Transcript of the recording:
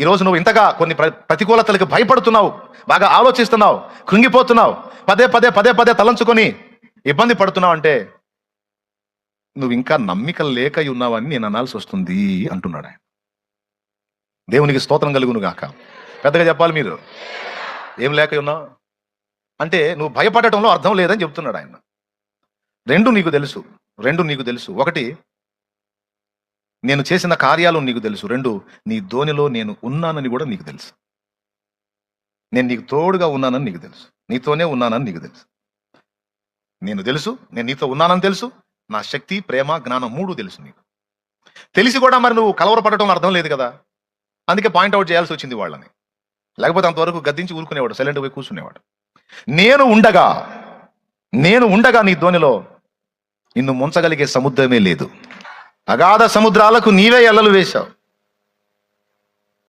ఈరోజు నువ్వు ఇంతగా కొన్ని ప్రతికూలతలకు భయపడుతున్నావు, బాగా ఆలోచిస్తున్నావు, కృంగిపోతున్నావు, పదే పదే పదే పదే తలంచుకొని ఇబ్బంది పడుతున్నావు అంటే నువ్వు ఇంకా నమ్మిక లేక ఉన్నావని నేను అనాల్సి వస్తుంది అంటున్నాడు ఆయన. దేవునికి స్తోత్రం కలుగును గాక. పెద్దగా చెప్పాలి మీరు. ఏం లేక ఉన్నావు అంటే నువ్వు భయపడటంలో అర్థం లేదని చెప్తున్నాడు ఆయన. రెండు నీకు తెలుసు. ఒకటి, నేను చేసిన కార్యాలు నీకు తెలుసు. రెండు, నీ ధోనిలో నేను ఉన్నానని కూడా నీకు తెలుసు. నేను నీకు తోడుగా ఉన్నానని నీకు తెలుసు. నీతోనే ఉన్నానని నీకు తెలుసు. నేను నీతో ఉన్నానని తెలుసు. నా శక్తి, ప్రేమ, జ్ఞానం 3 తెలుసు నీకు. తెలిసి కూడా మరి నువ్వు కలవరపడటంలో అర్థం లేదు కదా. అందుకే పాయింట్అవుట్ చేయాల్సి వచ్చింది వాళ్ళని. లేకపోతే అంతవరకు గద్దించి ఊరుకునేవాడు, సైలెంట్ పోయి కూర్చునేవాడు. నేను ఉండగా నీ ధోనిలో నిన్ను ముంచగలిగే సముద్రమే లేదు. అగాధ సముద్రాలకు నీవే ఎల్లలు వేశావు.